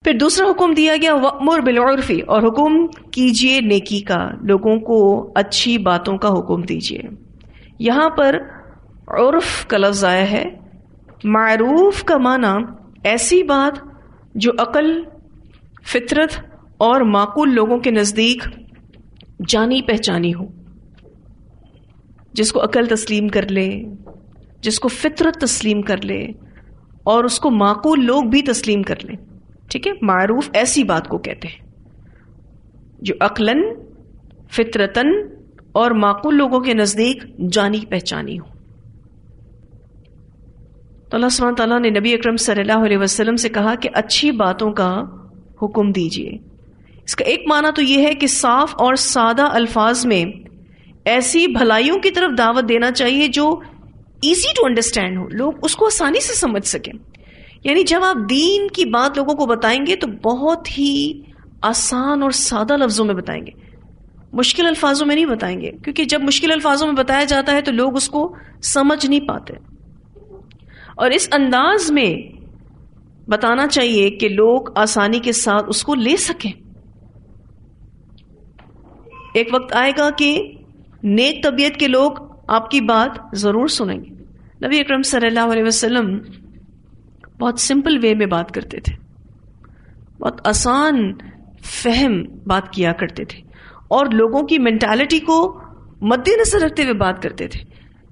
پھر دوسرا حکم دیا گیا وَأْمُرْ بِالْعُرْفِ، اور حکم کیجئے نیکی کا، لوگوں کو اچھی باتوں کا حکم دیجئے. یہاں پر عرف کا لفظ آیا ہے. معروف کا معنی ایسی بات جو عقل، فطرت اور معقول لوگوں کے نزدیک جانی پہچانی ہو، جس کو عقل تسلیم کر لے، جس کو فطرت تسلیم کر لے اور اس کو معقول لوگ بھی تسلیم کر لیں. ٹھیک ہے، معروف ایسی بات کو کہتے ہیں جو عقلاً، فطرتاً اور معقول لوگوں کے نزدیک جانی پہچانی ہو. تو اللہ سبحانہ تعالیٰ نے نبی اکرم صلی اللہ علیہ وسلم سے کہا کہ اچھی باتوں کا حکم دیجیے. اس کا ایک معنی تو یہ ہے کہ صاف اور سادہ الفاظ میں ایسی بھلائیوں کی طرف دعوت دینا چاہیے جو ایزی ٹو انڈرسٹینڈ ہو، لوگ اس کو آسانی سے سمجھ سکیں. یعنی جب آپ دین کی بات لوگوں کو بتائیں گے تو بہت ہی آسان اور سادہ لفظوں میں بتائیں گے، مشکل الفاظوں میں نہیں بتائیں گے، کیونکہ جب مشکل الفاظوں میں بتایا جاتا ہے تو لوگ اس کو سمجھ نہیں پاتے. اور اس انداز میں بتانا چاہیے کہ لوگ آسانی کے ساتھ اس کو لے سکیں. ایک وقت آئے گا کہ نیک طبیعت کے لوگ آپ کی بات ضرور سنیں گے. نبی اکرم صلی اللہ علیہ وسلم بہت سمپل وے میں بات کرتے تھے، بہت آسان فہم بات کیا کرتے تھے اور لوگوں کی مینٹالٹی کو مد نظر رکھتے ہوئے بات کرتے تھے.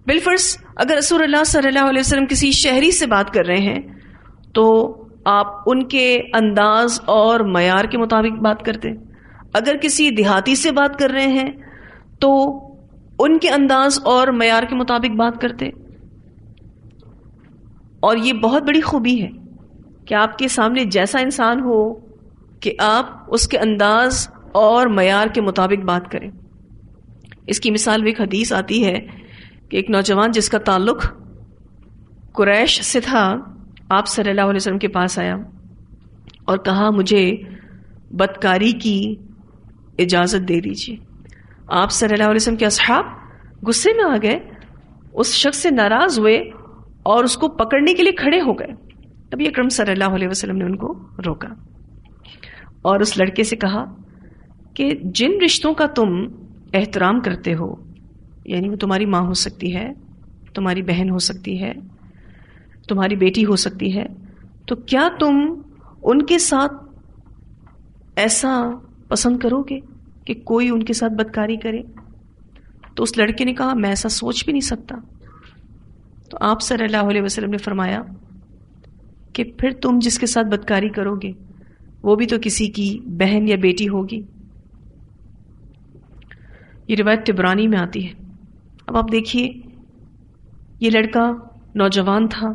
بالفرض اگر رسول اللہ صلی اللہ علیہ وسلم کسی شہری سے بات کر رہے ہیں تو آپ ان کے انداز اور معیار کے مطابق بات کرتے. اگر کسی دیہاتی سے بات کر رہے ہیں تو ان کے انداز اور معیار کے مطابق بات کرتے. اور یہ بہت بڑی خوبی ہے کہ آپ کے سامنے جیسا انسان ہو کہ آپ اس کے انداز اور معیار کے مطابق بات کریں. اس کی مثال بھی ایک حدیث آتی ہے کہ ایک نوجوان جس کا تعلق قریش سے تھا، آپ صلی اللہ علیہ وسلم کے پاس آیا اور کہا مجھے بدکاری کی اجازت دے دیجیے. آپ صلی اللہ علیہ وسلم کے اصحاب غصے میں آ گئے، اس شخص سے ناراض ہوئے اور اس کو پکڑنے کے لیے کھڑے ہو گئے. نبی اکرم صلی اللہ علیہ وسلم نے ان کو روکا اور اس لڑکے سے کہا کہ جن رشتوں کا تم احترام کرتے ہو، یعنی وہ تمہاری ماں ہو سکتی ہے، تمہاری بہن ہو سکتی ہے، تمہاری بیٹی ہو سکتی ہے، تو کیا تم ان کے ساتھ ایسا پسند کرو گے کہ کوئی ان کے ساتھ بدکاری کرے؟ تو اس لڑکے نے کہا میں ایسا سوچ بھی نہیں سکتا. تو آپ صلی اللہ علیہ وسلم نے فرمایا کہ پھر تم جس کے ساتھ بدکاری کرو گے وہ بھی تو کسی کی بہن یا بیٹی ہوگی. یہ روایت طبرانی میں آتی ہے. اب آپ دیکھیے یہ لڑکا نوجوان تھا،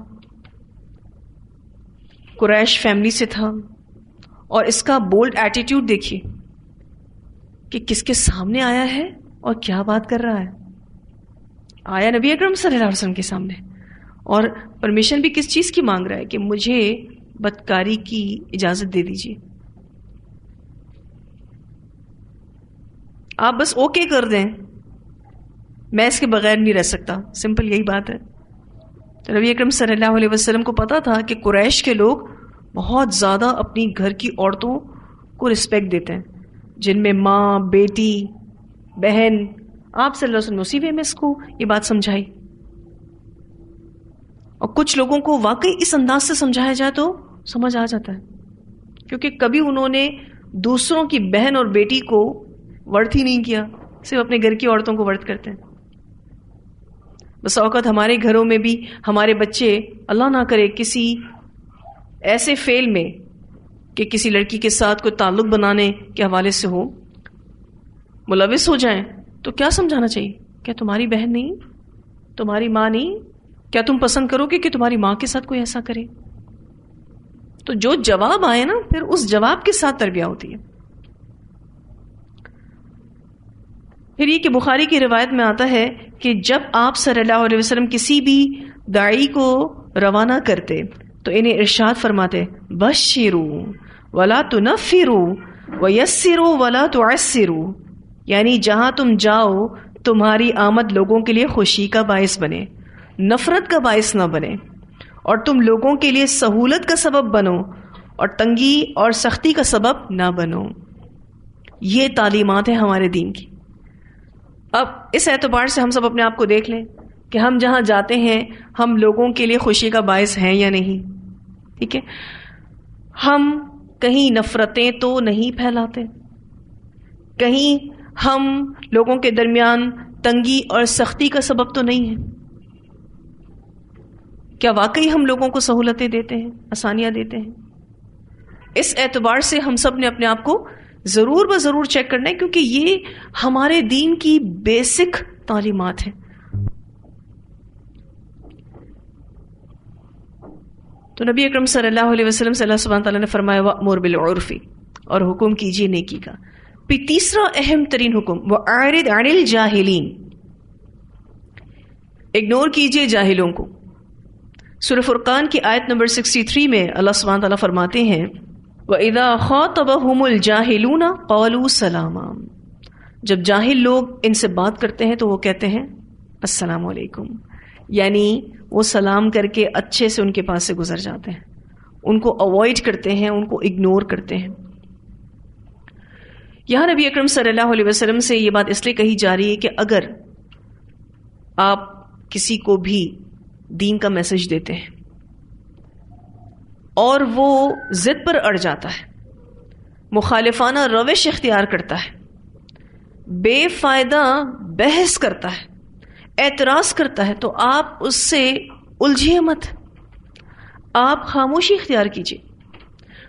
قریش فیملی سے تھا، اور اس کا بولڈ ایٹیٹیوڈ دیکھیے کہ کس کے سامنے آیا ہے اور کیا بات کر رہا ہے. آیا نبی اکرم صلی اللہ علیہ وسلم کے سامنے اور پرمیشن بھی کس چیز کی مانگ رہا ہے کہ مجھے بدکاری کی اجازت دے دیجیے. آپ بس اوکے کر دیں، میں اس کے بغیر نہیں رہ سکتا، سمپل یہی بات ہے. تو نبی اکرم صلی اللہ علیہ وسلم کو پتا تھا کہ قریش کے لوگ بہت زیادہ اپنی گھر کی عورتوں کو رسپیکٹ دیتے ہیں، جن میں ماں، بیٹی، بہن. آپ صلی اللہ علیہ وسلم نے اسی وے میں اس کو یہ بات سمجھائی. اور کچھ لوگوں کو واقعی اس انداز سے سمجھایا جائے تو سمجھ آ جاتا ہے، کیونکہ کبھی انہوں نے دوسروں کی بہن اور بیٹی کو ورت ہی نہیں کیا، صرف اپنے گھر کی عورتوں کو ورت کرتے ہیں. بس اوقات ہمارے گھروں میں بھی ہمارے بچے اللہ نہ کرے کسی ایسے فعل میں کہ کسی لڑکی کے ساتھ کوئی تعلق بنانے کے حوالے سے ہو، ملوث ہو جائیں، تو کیا سمجھانا چاہیے؟ کیا تمہاری بہن نہیں، تمہاری ماں نہیں؟ کیا تم پسند کرو گے کہ تمہاری ماں کے ساتھ کوئی ایسا کرے؟ تو جو جواب آئے نا، پھر اس جواب کے ساتھ تربیت ہوتی ہے. پھر یہ کہ بخاری کی روایت میں آتا ہے کہ جب آپ صلی اللہ علیہ وسلم کسی بھی داعی کو روانہ کرتے تو انہیں ارشاد فرماتے بشروا ولا تنفروا ویسروا ولا تعسروا، یعنی جہاں تم جاؤ تمہاری آمد لوگوں کے لیے خوشی کا باعث بنے، نفرت کا باعث نہ بنے، اور تم لوگوں کے لیے سہولت کا سبب بنو اور تنگی اور سختی کا سبب نہ بنو. یہ تعلیمات ہیں ہمارے دین کی. اب اس اعتبار سے ہم سب اپنے آپ کو دیکھ لیں کہ ہم جہاں جاتے ہیں ہم لوگوں کے لیے خوشی کا باعث ہیں یا نہیں. ٹھیک ہے، ہم کہیں نفرتیں تو نہیں پھیلاتے، کہیں ہم لوگوں کے درمیان تنگی اور سختی کا سبب تو نہیں ہے. کیا واقعی ہم لوگوں کو سہولتیں دیتے ہیں، آسانیاں دیتے ہیں؟ اس اعتبار سے ہم سب نے اپنے آپ کو ضرور بضرور چیک کرنا ہے، کیونکہ یہ ہمارے دین کی بیسک تعلیمات ہیں. تو نبی اکرم صلی اللہ علیہ وسلم سے اللہ سبحانہ تعالیٰ نے فرمایا وَأْمُرْ بِالْعُرْفِ، اور حکم کیجیے نیکی کا. پھر تیسرا اہم ترین حکم وَأَعْرِضْ عَنِ الْجَاهِلِينَ، اگنور کیجیے جاہلوں کو. سورہ فرقان کی آیت نمبر 63 میں اللہ سبحانہ تعالیٰ فرماتے ہیں وَإِذَا خَاطَبَهُمُ الْجَاهِلُونَ قَالُوا سَلَامًا، جب جاہل لوگ ان سے بات کرتے ہیں تو وہ کہتے ہیں السلام علیکم، یعنی وہ سلام کر کے اچھے سے ان کے پاس سے گزر جاتے ہیں، ان کو اوائڈ کرتے ہیں، ان کو اگنور کرتے ہیں. یہاں نبی اکرم صلی اللہ علیہ وسلم سے یہ بات اس لیے کہی جا رہی ہے کہ اگر آپ کسی کو بھی دین کا میسج دیتے ہیں اور وہ ضد پر اڑ جاتا ہے، مخالفانہ روش اختیار کرتا ہے، بے فائدہ بحث کرتا ہے، اعتراض کرتا ہے، تو آپ اس سے الجھیے مت، آپ خاموشی اختیار کیجیے.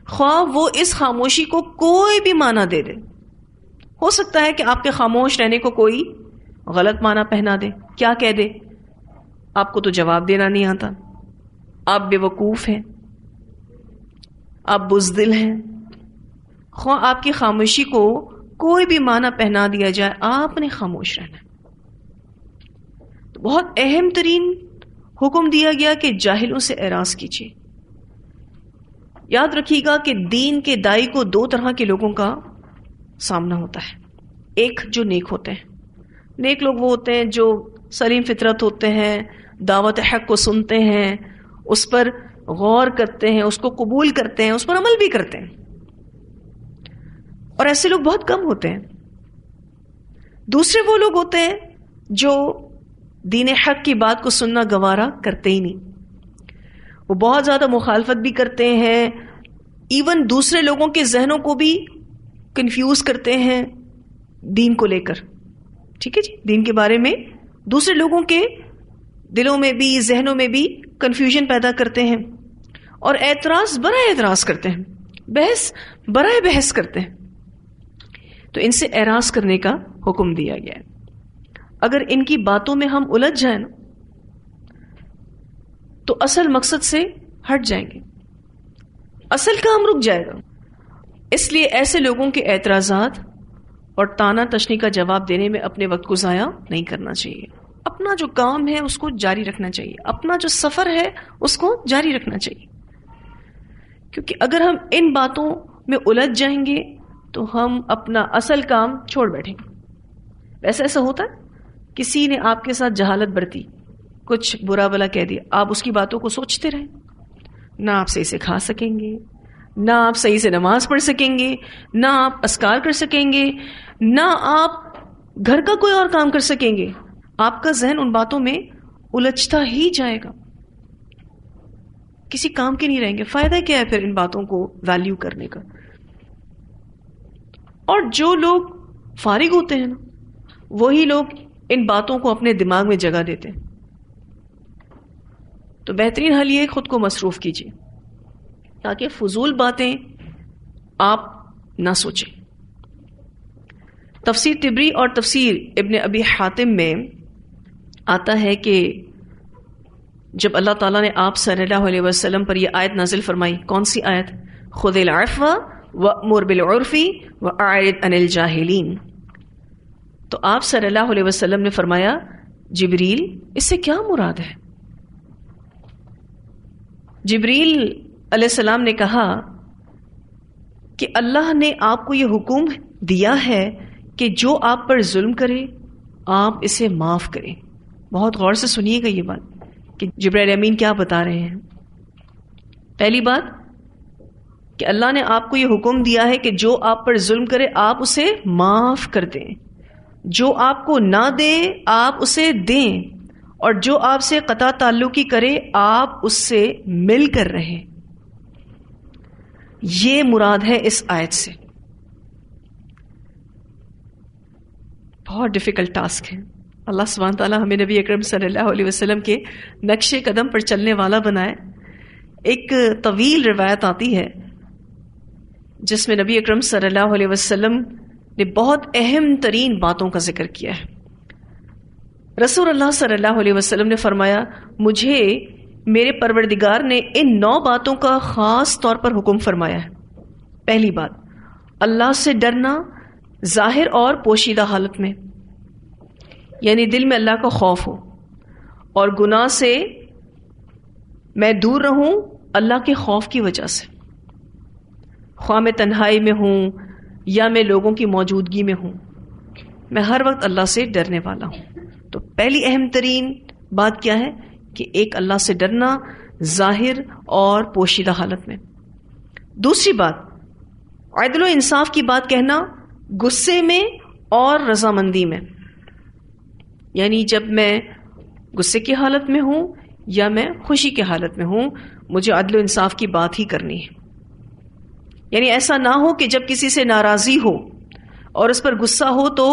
خواہ وہ اس خاموشی کو کوئی بھی معنی دے دے. ہو سکتا ہے کہ آپ کے خاموش رہنے کو کوئی غلط معنی پہنا دے. کیا کہہ دے؟ آپ کو تو جواب دینا نہیں آتا، آپ بے وقوف ہیں، آپ بزدل ہیں. خواہ آپ کی خاموشی کو کوئی بھی معنی پہنا دیا جائے، آپ نے خاموش رہنا. تو بہت اہم ترین حکم دیا گیا کہ جاہلوں سے اعراض کیجیے. یاد رکھیے گا کہ دین کے داعی کو دو طرح کے لوگوں کا سامنا ہوتا ہے. ایک جو نیک ہوتے ہیں، نیک لوگ وہ ہوتے ہیں جو سلیم فطرت ہوتے ہیں، دعوت حق کو سنتے ہیں، اس پر غور کرتے ہیں، اس کو قبول کرتے ہیں، اس پر عمل بھی کرتے ہیں. اور ایسے لوگ بہت کم ہوتے ہیں. دوسرے وہ لوگ ہوتے ہیں جو دین حق کی بات کو سننا گوارا کرتے ہی نہیں، وہ بہت زیادہ مخالفت بھی کرتے ہیں، ایون دوسرے لوگوں کے ذہنوں کو بھی کنفیوز کرتے ہیں دین کو لے کر. ٹھیک ہے جی، دین کے بارے میں دوسرے لوگوں کے دلوں میں بھی ذہنوں میں بھی کنفیوژن پیدا کرتے ہیں، اور اعتراض برائے اعتراض کرتے ہیں، بحث برائے بحث کرتے ہیں. تو ان سے اعراض کرنے کا حکم دیا گیا ہے. اگر ان کی باتوں میں ہم الجھ جائیں نا تو اصل مقصد سے ہٹ جائیں گے، اصل کام رک جائے گا. اس لیے ایسے لوگوں کے اعتراضات اور تانا تشنی کا جواب دینے میں اپنے وقت کو ضائع نہیں کرنا چاہیے. اپنا جو کام ہے اس کو جاری رکھنا چاہیے، اپنا جو سفر ہے اس کو جاری رکھنا چاہیے. کیونکہ اگر ہم ان باتوں میں الجھ جائیں گے تو ہم اپنا اصل کام چھوڑ بیٹھیں گے. ویسے ایسا ہوتا ہے، کسی نے آپ کے ساتھ جہالت برتی، کچھ برا بلا کہہ دیا، آپ اس کی باتوں کو سوچتے رہیں، نہ آپ صحیح سے کھا سکیں گے، نہ آپ صحیح سے نماز پڑھ سکیں گے، نہ آپ اذکار کر سکیں گے، نہ آپ گھر کا کوئی اور کام کر سکیں گے. آپ کا ذہن ان باتوں میں الجھتا ہی جائے گا، کسی کام کے نہیں رہیں گے. فائدہ کیا ہے پھر ان باتوں کو ویلیو کرنے کا؟ اور جو لوگ فارغ ہوتے ہیں نا، وہی لوگ ان باتوں کو اپنے دماغ میں جگہ دیتے ہیں. تو بہترین حل یہ خود کو مصروف کیجیے تاکہ فضول باتیں آپ نہ سوچیں. تفسیر طبری اور تفسیر ابن ابی حاتم میں آتا ہے کہ جب اللہ تعالیٰ نے آپ صلی اللہ علیہ وسلم پر یہ آیت نازل فرمائی، کون سی آیت؟ خذ العفو وأمر بالعرف وأعرض عن الجاہلین. تو آپ صلی اللہ علیہ وسلم نے فرمایا جبریل اس سے کیا مراد ہے؟ جبریل علیہ السلام نے کہا کہ اللہ نے آپ کو یہ حکم دیا ہے کہ جو آپ پر ظلم کرے آپ اسے معاف کریں. بہت غور سے سنیے گا یہ بات کہ جبرائیل امین کیا بتا رہے ہیں. پہلی بات کہ اللہ نے آپ کو یہ حکم دیا ہے کہ جو آپ پر ظلم کرے آپ اسے معاف کر دیں، جو آپ کو نہ دے آپ اسے دیں، اور جو آپ سے قطع تعلقی کرے آپ اس سے مل کر رہیں۔ یہ مراد ہے اس آیت سے۔ بہت ڈیفیکلٹ ٹاسک ہے۔ اللہ سبحانہ تعالیٰ ہمیں نبی اکرم صلی اللہ علیہ وسلم کے نقش قدم پر چلنے والا بنائے۔ ایک طویل روایت آتی ہے جس میں نبی اکرم صلی اللہ علیہ وسلم نے بہت اہم ترین باتوں کا ذکر کیا ہے۔ رسول اللہ صلی اللہ علیہ وسلم نے فرمایا، مجھے میرے پروردگار نے ان 9 باتوں کا خاص طور پر حکم فرمایا ہے۔ پہلی بات، اللہ سے ڈرنا ظاہر اور پوشیدہ حالت میں، یعنی دل میں اللہ کا خوف ہو، اور گناہ سے میں دور رہوں اللہ کے خوف کی وجہ سے، خواہ میں تنہائی میں ہوں یا میں لوگوں کی موجودگی میں ہوں، میں ہر وقت اللہ سے ڈرنے والا ہوں۔ تو پہلی اہم ترین بات کیا ہے کہ ایک اللہ سے ڈرنا ظاہر اور پوشیدہ حالت میں۔ دوسری بات، عدل و انصاف کی بات کہنا غصے میں اور رضامندی میں، یعنی جب میں غصے کی حالت میں ہوں یا میں خوشی کی حالت میں ہوں، مجھے عدل و انصاف کی بات ہی کرنی ہے۔ یعنی ایسا نہ ہو کہ جب کسی سے ناراضی ہو اور اس پر غصہ ہو تو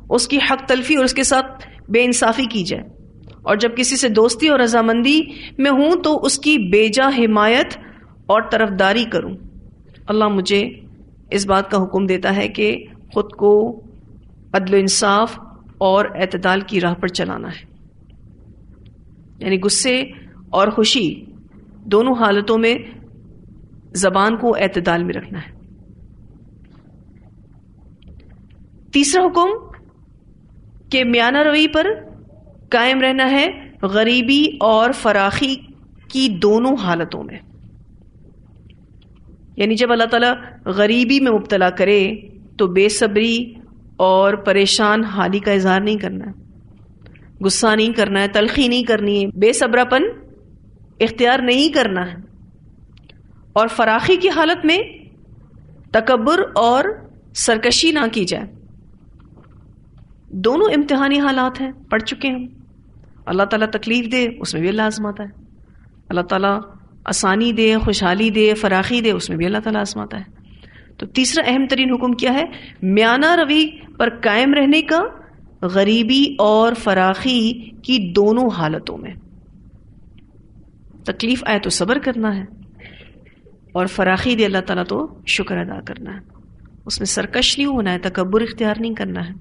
اس کی حق تلفی اور اس کے ساتھ بے انصافی کی جائے، اور جب کسی سے دوستی اور رضامندی میں ہوں تو اس کی بیجا حمایت اور طرفداری کروں۔ اللہ مجھے اس بات کا حکم دیتا ہے کہ خود کو عدل و انصاف اور اعتدال کی راہ پر چلانا ہے، یعنی غصے اور خوشی دونوں حالتوں میں زبان کو اعتدال میں رکھنا ہے۔ تیسرا حکم کہ میانہ روی پر قائم رہنا ہے غریبی اور فراخی کی دونوں حالتوں میں، یعنی جب اللہ تعالیٰ غریبی میں مبتلا کرے تو بے صبری اور پریشان حالی کا اظہار نہیں کرنا ہے، غصہ نہیں کرنا ہے، تلخی نہیں کرنی ہے، بے صبرا پن اختیار نہیں کرنا ہے، اور فراخی کی حالت میں تکبر اور سرکشی نہ کی جائے۔ دونوں امتحانی حالات ہیں، پڑھ چکے ہیں۔ اللہ تعالیٰ تکلیف دے اس میں بھی اللہ آزماتا ہے، اللہ تعالیٰ آسانی دے، خوشحالی دے، فراخی دے، اس میں بھی اللہ تعالیٰ آزماتا ہے۔ تو تیسرا اہم ترین حکم کیا ہے؟ میانہ روی پر قائم رہنے کا غریبی اور فراخی کی دونوں حالتوں میں۔ تکلیف آئے تو صبر کرنا ہے، اور فراخی دے اللہ تعالیٰ تو شکر ادا کرنا ہے، اس میں سرکش نہیں ہونا ہے، تکبر اختیار نہیں کرنا ہے۔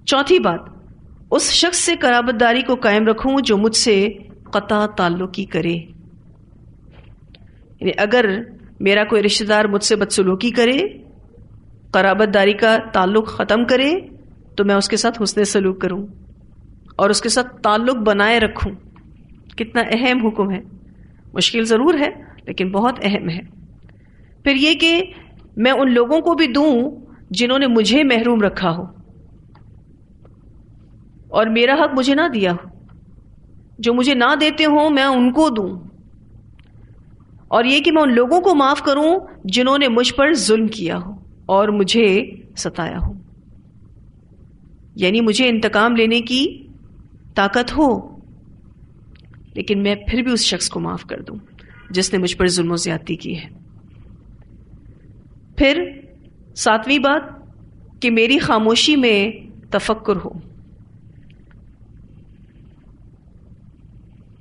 چوتھی بات، اس شخص سے قرابت داری کو قائم رکھوں جو مجھ سے قطع تعلقی کرے، یعنی اگر میرا کوئی رشتہ دار مجھ سے بدسلوکی کرے، قرابت داری کا تعلق ختم کرے، تو میں اس کے ساتھ حسن سلوک کروں اور اس کے ساتھ تعلق بنائے رکھوں۔ کتنا اہم حکم ہے، مشکل ضرور ہے لیکن بہت اہم ہے۔ پھر یہ کہ میں ان لوگوں کو بھی دوں جنہوں نے مجھے محروم رکھا ہو اور میرا حق مجھے نہ دیا ہو، جو مجھے نہ دیتے ہوں میں ان کو دوں، اور یہ کہ میں ان لوگوں کو معاف کروں جنہوں نے مجھ پر ظلم کیا ہو اور مجھے ستایا ہو، یعنی مجھے انتقام لینے کی طاقت ہو لیکن میں پھر بھی اس شخص کو معاف کر دوں جس نے مجھ پر ظلم و زیادتی کی ہے۔ پھر ساتویں بات کہ میری خاموشی میں تفکر ہو،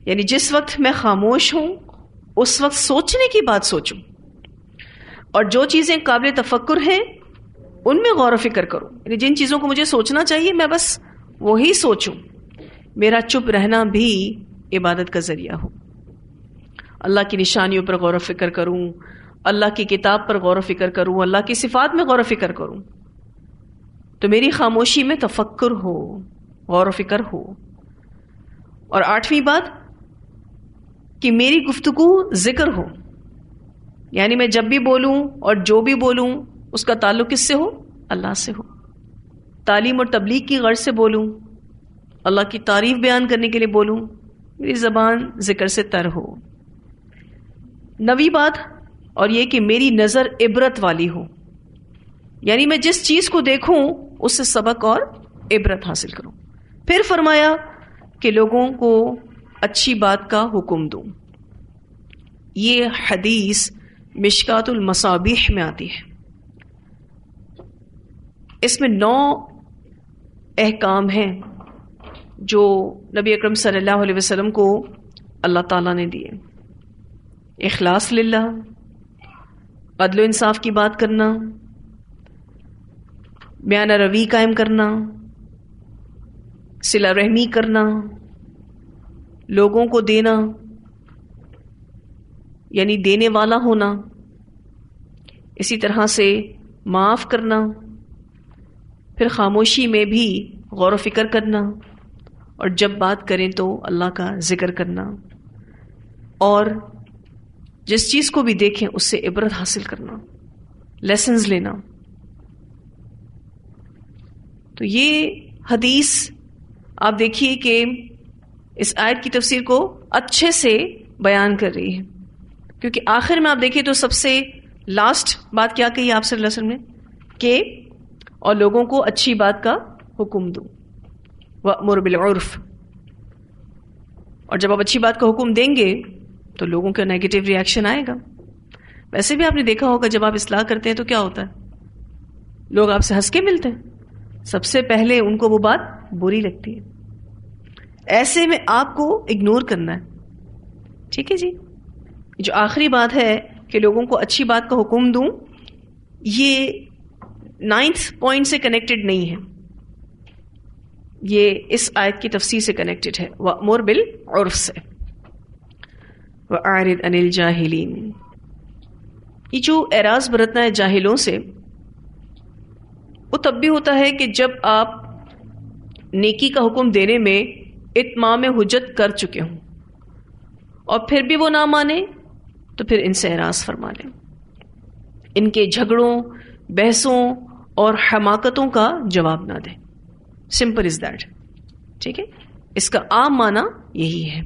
یعنی جس وقت میں خاموش ہوں اس وقت سوچنے کی بات سوچوں، اور جو چیزیں قابل تفکر ہیں ان میں غور و فکر کروں، یعنی جن چیزوں کو مجھے سوچنا چاہیے میں بس وہی سوچوں۔ میرا چپ رہنا بھی عبادت کا ذریعہ ہو، اللہ کی نشانیوں پر غور و فکر کروں، اللہ کی کتاب پر غور و فکر کروں، اللہ کی صفات میں غور و فکر کروں، تو میری خاموشی میں تفکر ہو، غور و فکر ہو۔ اور آٹھویں بات کہ میری گفتگو ذکر ہو، یعنی میں جب بھی بولوں اور جو بھی بولوں اس کا تعلق کس سے ہو؟ اللہ سے ہو۔ تعلیم اور تبلیغ کی غرض سے بولوں، اللہ کی تعریف بیان کرنے کے لیے بولوں، میری زبان ذکر سے تر ہو۔ نویں بات اور یہ کہ میری نظر عبرت والی ہو، یعنی میں جس چیز کو دیکھوں اس سے سبق اور عبرت حاصل کروں. پھر فرمایا کہ لوگوں کو اچھی بات کا حکم دوں. یہ حدیث مشکات المصابیح میں آتی ہے. اس میں 9 احکام ہیں جو نبی اکرم صلی اللہ علیہ وسلم کو اللہ تعالیٰ نے دیے. اخلاص للہ، عدل و انصاف کی بات کرنا، میانہ روی قائم کرنا، صلہ رحمی کرنا، لوگوں کو دینا یعنی دینے والا ہونا، اسی طرح سے معاف کرنا، پھر خاموشی میں بھی غور و فکر کرنا، اور جب بات کریں تو اللہ کا ذکر کرنا، اور جس چیز کو بھی دیکھیں اس سے عبرت حاصل کرنا، لیسنز لینا. تو یہ حدیث آپ دیکھیے کہ اس آیت کی تفسیر کو اچھے سے بیان کر رہی ہے، کیونکہ آخر میں آپ دیکھیے تو سب سے لاسٹ بات کیا کہی آپ صلی اللہ علیہ وسلم نے کہ اور لوگوں کو اچھی بات کا حکم دو، وَأْمُرْ بِالْعُرْفِ. اور جب آپ اچھی بات کا حکم دیں گے تو لوگوں کا نیگیٹو ریاکشن آئے گا. ویسے بھی آپ نے دیکھا ہوگا جب آپ اصلاح کرتے ہیں تو کیا ہوتا ہے، لوگ آپ سے ہنس کے ملتے ہیں، سب سے پہلے ان کو وہ بات بری لگتی ہے. ایسے میں آپ کو اگنور کرنا ہے. ٹھیک ہے جی. جو آخری بات ہے کہ لوگوں کو اچھی بات کا حکم دوں، یہ 9th پوائنٹ سے کنیکٹڈ نہیں ہے، یہ اس آیت کی تفسیر سے کنیکٹڈ ہے. وَأْمُرْ بِالْعُرْفِ سے، وَأَعْرِضْ عَنِ الْجَاهِلِينَ. یہ جو اعراض برتنا ہے جاہلوں سے، وہ تب بھی ہوتا ہے کہ جب آپ نیکی کا حکم دینے میں اتمام حجت کر چکے ہوں اور پھر بھی وہ نہ مانے تو پھر ان سے اعراض فرما لیں، ان کے جھگڑوں، بحثوں اور حماقتوں کا جواب نہ دیں. Simple is that. ٹھیک ہے، اس کا عام معنی یہی ہے.